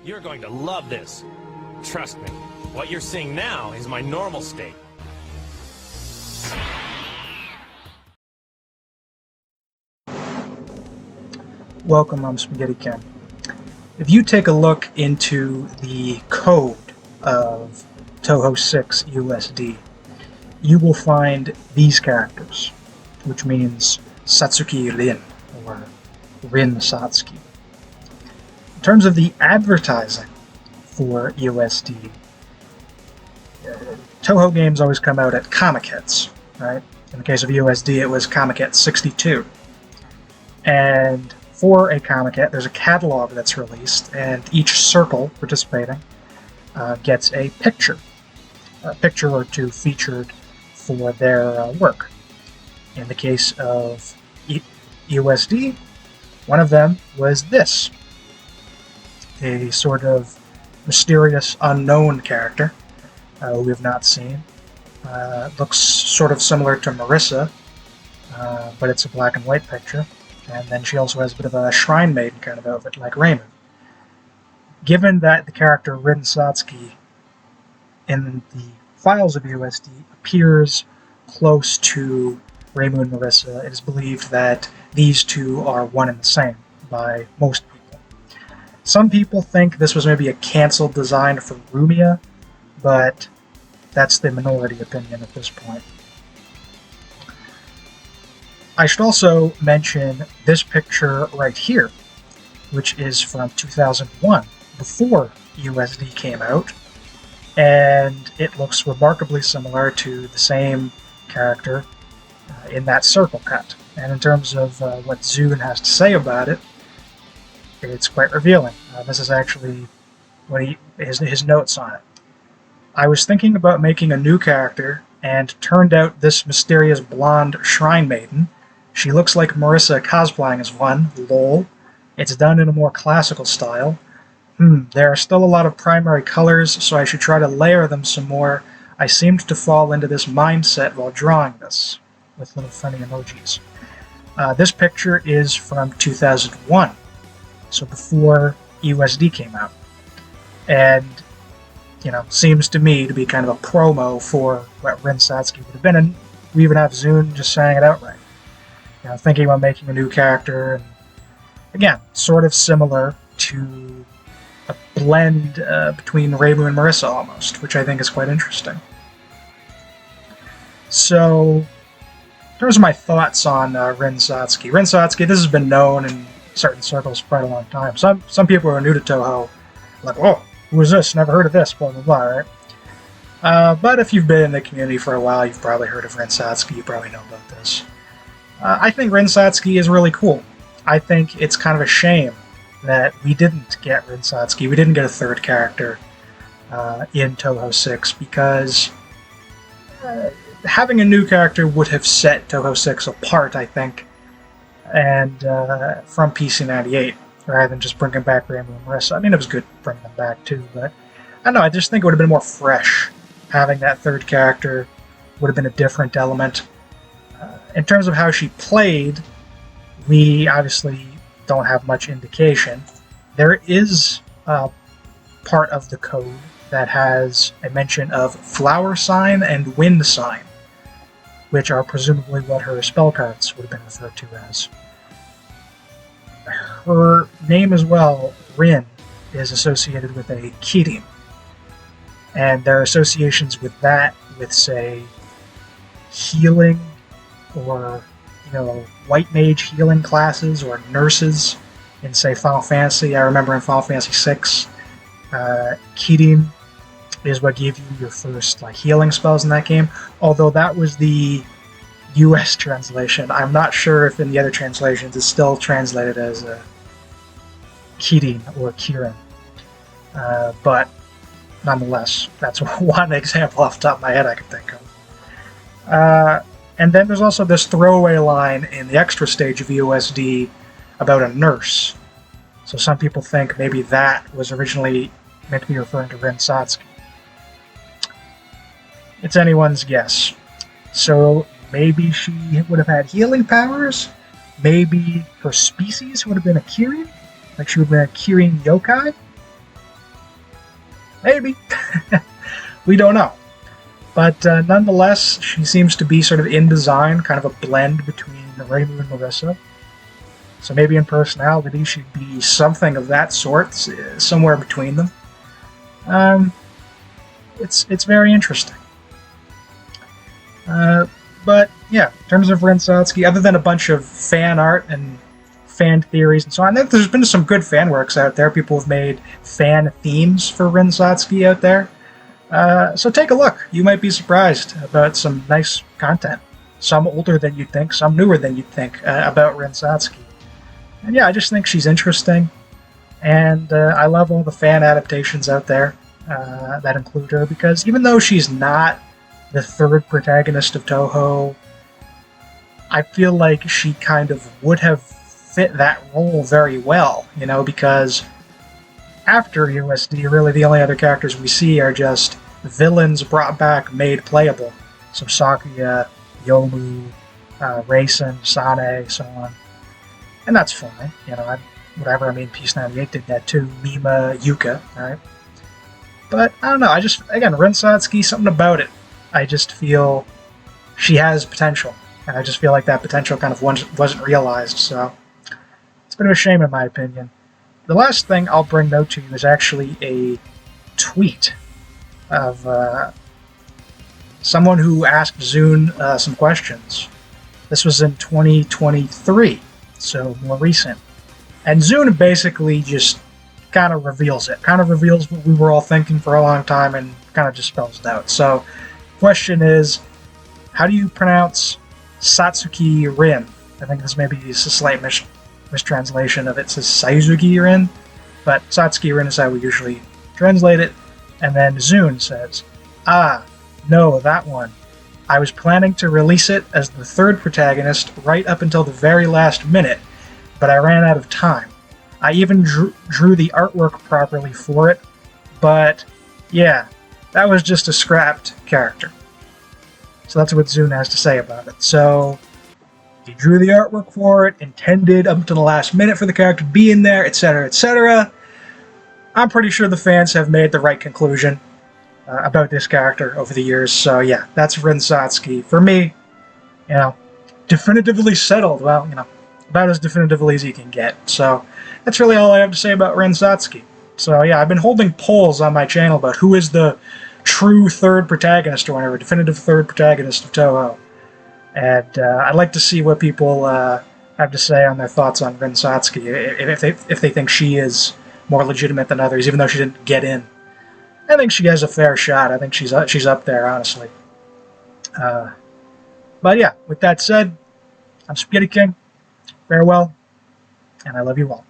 You're going to love this. Trust me, what you're seeing now is my normal state. Welcome, I'm Spaghetti Ken. If you take a look into the code of Touhou 6 USD, you will find these characters, which means Satsuki Rin, or Rin Satsuki. In terms of the advertising for USD, Touhou games always come out at Comic-Hits, right? In the case of USD, it was Comic-Hit 62. And for a Comic-Hit, there's a catalog that's released, and each circle participating gets a picture or two featured for their work. In the case of USD, one of them was this, a sort of mysterious unknown character we have not seen. Looks sort of similar to Marissa, but it's a black and white picture. And then she also has a bit of a shrine maiden kind of outfit, like Raymond. Given that the character Rin Satsuki in the files of USD appears close to Raymond and Marissa, it is believed that these two are one and the same by most people. Some people think this was maybe a cancelled design for Rumia, but that's the minority opinion at this point. I should also mention this picture right here, which is from 2001, before USD came out, and it looks remarkably similar to the same character in that circle cut. And in terms of what Zune has to say about it, it's quite revealing. This is actually what his notes on it. I was thinking about making a new character, and turned out this mysterious blonde shrine maiden. She looks like Marissa cosplaying as one, lol. It's done in a more classical style. There are still a lot of primary colors, so I should try to layer them some more. I seemed to fall into this mindset while drawing this, with little funny emojis. This picture is from 2001, so before USD came out. And, seems to me to be kind of a promo for what Rin Satsuki would have been, and we even have Zune just saying it outright. Thinking about making a new character, and again, sort of similar to a blend between Reimu and Marissa almost, which I think is quite interesting. So, in terms of my thoughts on Rin Satsuki. Rin Satsuki, this has been known in certain circles for quite a long time. Some people who are new to Touhou, like, oh, who is this? Never heard of this, blah, blah, blah, right? But if you've been in the community for a while, you've probably heard of Rin Satsuki, you probably know about this. I think Rin Satsuki is really cool. I think it's kind of a shame that we didn't get Rin Satsuki. We didn't get a third character in Touhou 6, because having a new character would have set Touhou 6 apart, I think, and from PC98, rather than just bringing back Rainbow and Marissa. I mean, it was good bringing them back too, but I don't know, I just think it would have been more fresh. Having that third character would have been a different element. In terms of how she played, we obviously don't have much indication. There is a part of the code that has a mention of flower sign and wind sign, which are presumably what her spell cards would have been referred to as. Her name as well, Rin, is associated with a kirin, and there are associations with that, with, say, healing, or, white mage healing classes, or nurses in, say, Final Fantasy. I remember in Final Fantasy VI, kirin is what gave you your first healing spells in that game, although that was the US translation. I'm not sure if in the other translations it's still translated as kirin or kirin, but nonetheless, that's one example off the top of my head I can think of. And then there's also this throwaway line in the extra stage of USD about a nurse. So some people think maybe that was originally meant to be referring to Rin Satsuki. It's anyone's guess. So maybe she would have had healing powers. Maybe her species would have been a Kirin. Like she would have been a Kirin Youkai. Maybe. We don't know. But nonetheless, she seems to be sort of in design, kind of a blend between Reimu and Marissa. So maybe in personality she'd be something of that sort, somewhere between them. It's very interesting. But yeah, in terms of Rin Satsuki, other than a bunch of fan art and fan theories and so on, there's been some good fan works out there. People have made fan themes for Rin Satsuki out there. So take a look. You might be surprised about some nice content. Some older than you'd think, some newer than you'd think about Rin Satsuki. And yeah, I just think she's interesting. And I love all the fan adaptations out there that include her, because even though she's not the third protagonist of Touhou, I feel like she kind of would have fit that role very well, because after USD, really the only other characters we see are just villains brought back, made playable. So Sakuya, Yomu, Raisin, Sane, so on. And that's fine, whatever. I mean, Peace 98 did that too. Mima, Yuka, right? But I don't know. Again, Rin Satsuki, something about it. I just feel she has potential, and I just feel like that potential kind of wasn't realized. So it's a bit of a shame, in my opinion. The last thing I'll bring note to you is actually a tweet of someone who asked Zune some questions. This was in 2023, so more recent. And Zune basically just kind of reveals it. Kind of reveals what we were all thinking for a long time and kind of just spells it out. So, question is, how do you pronounce Satsuki Rin? I think this maybe is a slight mistranslation of it. Says Saizuki Rin, but Satsuki Rin is how we usually translate it. And then Zune says, no, that one. I was planning to release it as the third protagonist right up until the very last minute, but I ran out of time. I even drew the artwork properly for it, but yeah, that was just a scrapped character. So that's what Zune has to say about it. So he drew the artwork for it, intended up until the last minute for the character to be in there, etc., etc. I'm pretty sure the fans have made the right conclusion about this character over the years. So yeah, that's Rin Satsuki. For me, definitively settled. Well, about as definitively as you can get. So that's really all I have to say about Rin Satsuki. So yeah, I've been holding polls on my channel about who is the true third protagonist or whatever, definitive third protagonist of Touhou. And I'd like to see what people have to say on their thoughts on Rin Satsuki, if they think she is more legitimate than others, even though she didn't get in. I think she has a fair shot. I think she's up there, honestly. But yeah, with that said, I'm Spaghetti King. Farewell, and I love you all.